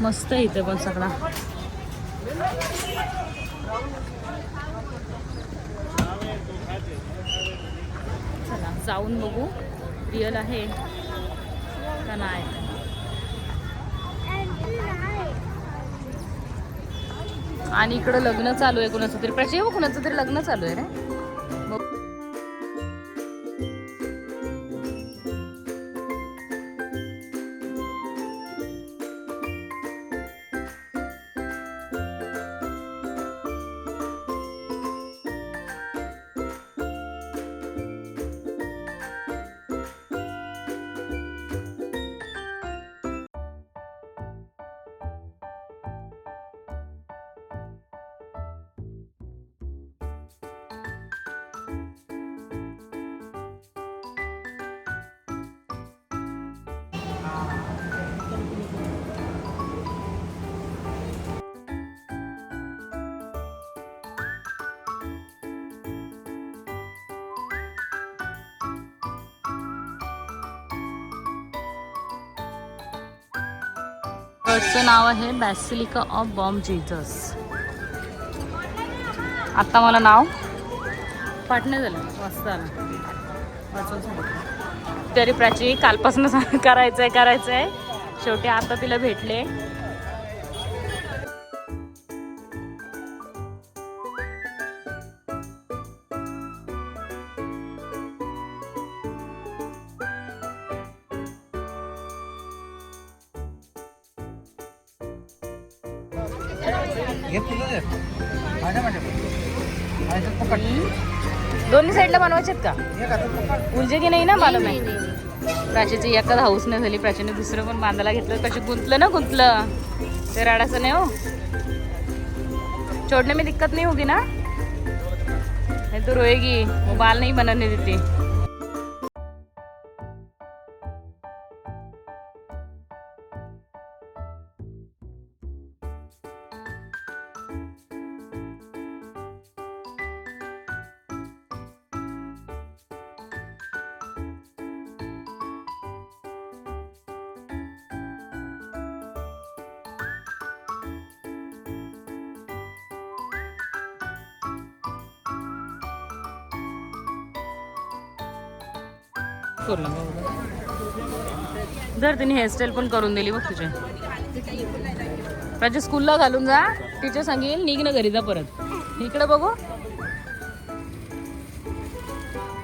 मस्त आहे इथे पण सगळा. चला जाऊन बघू रिअल आहे का नाही. आणि इकडं लग्न चालू आहे कुणाचं तरी. प्रचय कुणाचं तरी लग्न चालू आहे रे. चर्चचं नाव आहे बॅसिलिका ऑफ बॉम जीजस. आता मला नाव पाठ नाही झालं, वाचता आलं, वाचून सांगितलं तरी. प्राची कालपासून करायचंय. शेवटी आता तिला भेटले. दोन्ही साईडला बनवायचे का उलझे की नाही ना मला नाही. प्राचीची एखादा हाऊस नाही झाली. प्राचीने दुसरं पण बांधायला घेतलं. प्राची गुंतलं ते राडाचं नाही हो. छोड़ने में दिक्कत नहीं होगी ना. नहीं तो रोएगी, वो बाल नहीं बनाने देती. जर तिने हेअरस्टाईल पण करून दिली बघ तुझे. माझ्या स्कूलला घालून जा. टीचर सांगेल निघ ना घरी जा परत. इकडे बघू.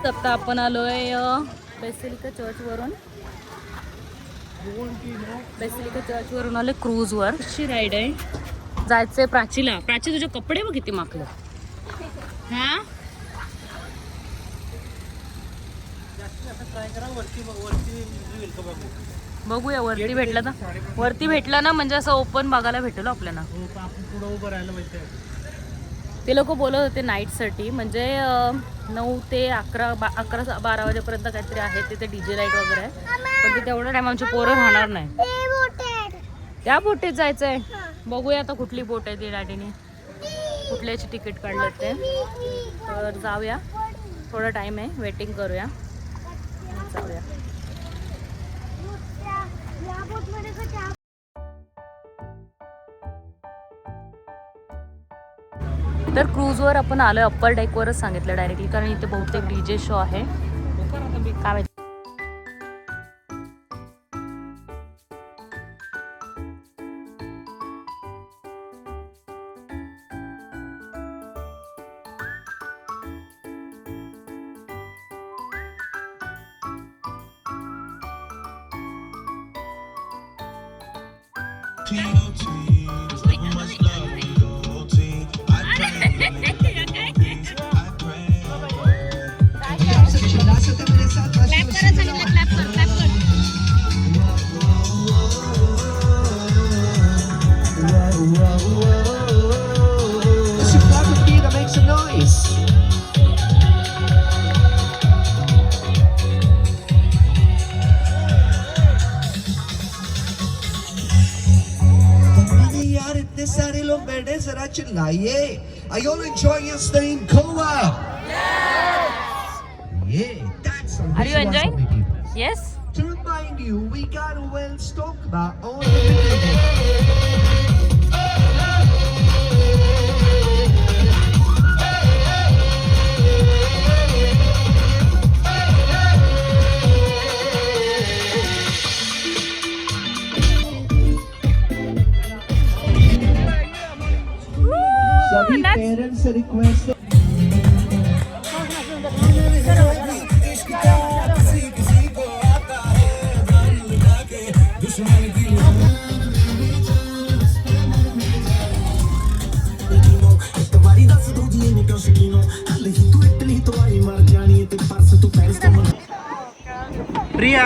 आता आपण आलोय बॅसिलिका चर्चवरून आलोय क्रूजवर. कशी राईड आहे. जायचंय प्राचीला. प्राची तुझे कपडे बघ किती माकलं. हा बघूया वरती भेटला ना म्हणजे असं ओपन बघायला भेटेल आपल्याला. ते लोक बोलत होते नाईटसाठी म्हणजे 9 ते 11-12 वाजेपर्यंत काहीतरी आहे तिथे डीजे लाईट वगैरे आहे. पण तिथे एवढा टाइम आमची पोरं राहणार नाही. त्या बोटीत जायचंय. बघूया आता कुठली बोट आहे ती. डॅडीने कुठल्याची तिकीट काढलं ते. तर जाऊया. थोडा टाइम आहे. वेटिंग करूया. जाऊया. तर क्रूजवर आपण आलोय. अप्पर डेकवरच सांगितलं डायरेक्टली कारण इथे बहुतेक डीजे शो आहे. काय Are you all enjoying your stay in Goa? Yes! Yeah, that's Are you enjoying? Yes? To remind you, we got a well stocked about all the सभी नाच. पेरेंट्स से request है प्रिया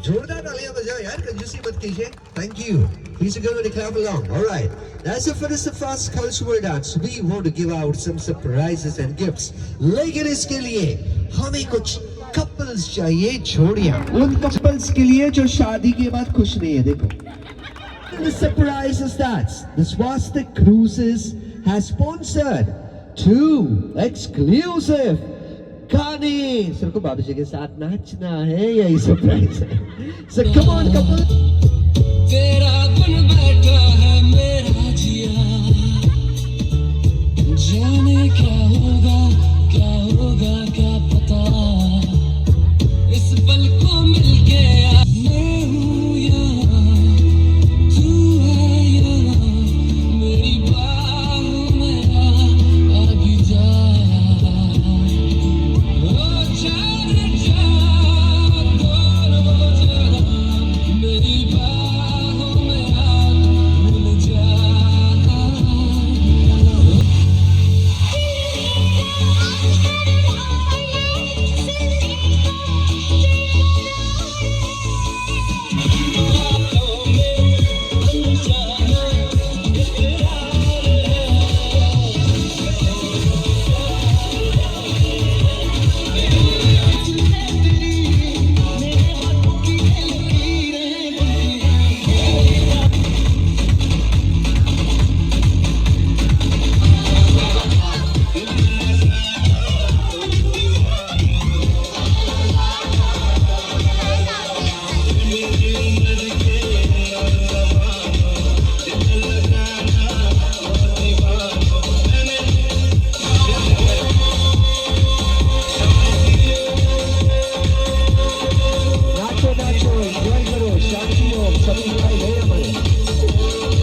जोरदार तालियां बजाओ यार कंजूसी मत कीजिए thank you please go and clap along all right that's it for this first cultural dance we want to give out some surprises and gifts लेकिन इसके लिए हमें कुछ कपल्स चाहिए जोड़ियां उन कपल्स के लिए जो शादी के बाद खुश नहीं है देखो the surprise is that the Swastik Cruises has sponsored two exclusive गाने सबको बाबू जी के साथ नाचना है यही सरप्राइज है so come on couple तेरा बन बैठा है मेरा जिया जाने क्या होगा क्या पता इस पल को मिल गया मैं हूँ यहाँ तू है यहाँ मेरी बाहों में आ भी जा ओ जाने जा दोनों जरा मेरी बाहों में आ भूल जा नाचो नाचो एंजॉय करो शांति हो सभी भाई है हमारे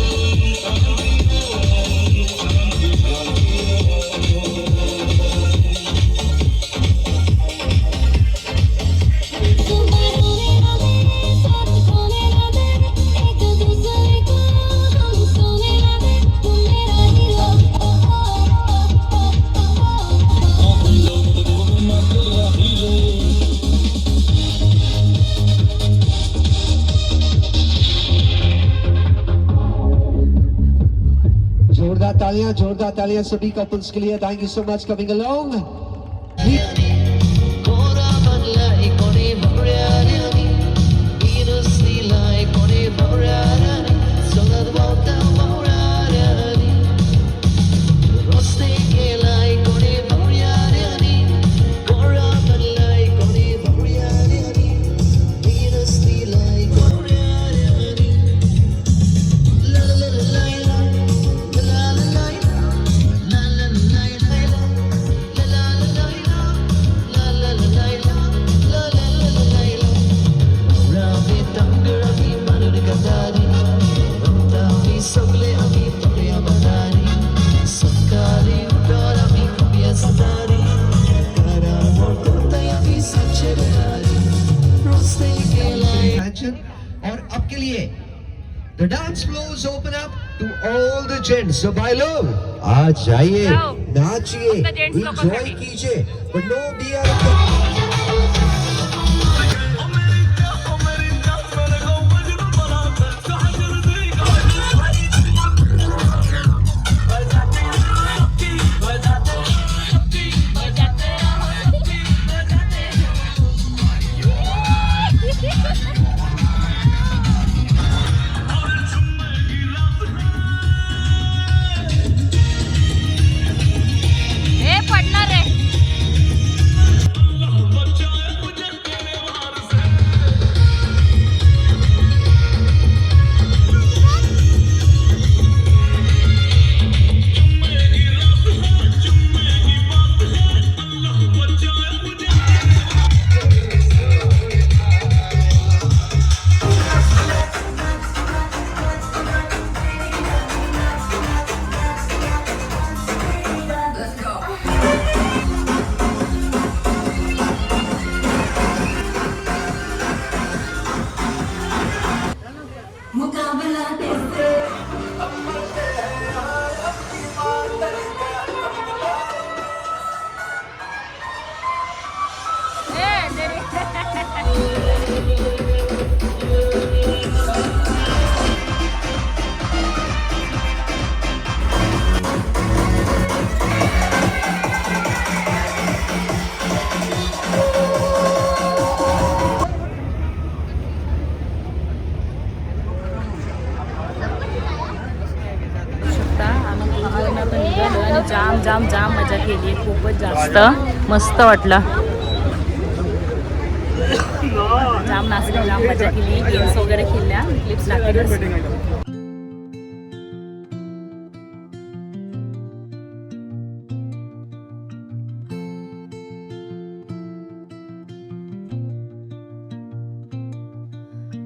जोरदार तालियां सभी कपल्स के लिए thank you so much coming along और अब के लिए the dance floors open up to all the gents so भाई लोग आ जाइए जाओ। नाचिए फक्त gents लोकांसाठी। enjoy कीजिए but no beer शकता आम्ही पूर्ण आता निघालो आणि जाम जाम जाम मजा केली आहे, खूपच जास्त मस्त वाटलं. जाम नाचलो, जाम मजा केली, गेम्स वगैरे खेळल्या, क्लिप्स लागतील.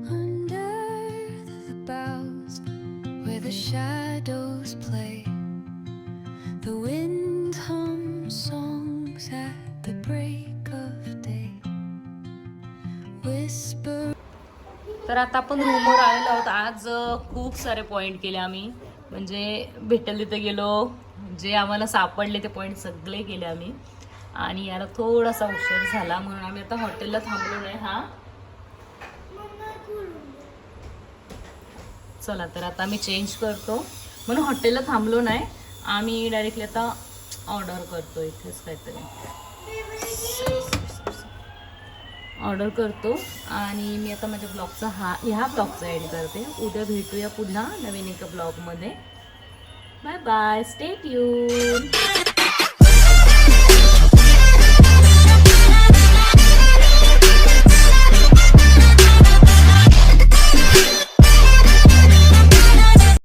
Under the boughs where the shadows play, the wind hums songs at the break of day. Whisper. तर आता आपण रूमवर आलेलो आहोत. आज खूप सारे पॉईंट केले आम्ही, म्हणजे भेटेल तिथे गेलो, जे आम्हाला सापडले ते पॉईंट सगळे केले आम्ही. आणि याला थोडासा उशीर झाला म्हणून आम्ही आता हॉटेलला थांबलो नाही. हा चला, तर आता आम्ही चेंज करतो म्हणून हॉटेलला थांबलो नाही. आम्ही डायरेक्टली आता ऑर्डर करतो, इथेच काहीतरी ऑर्डर करतो. आणि मी आता माझ्या ब्लॉगचा ह्या ब्लॉगचा एड करते. उद्या भेटूया पुन्हा नवीन एका ब्लॉगमध्ये. Bye bye, stay tune.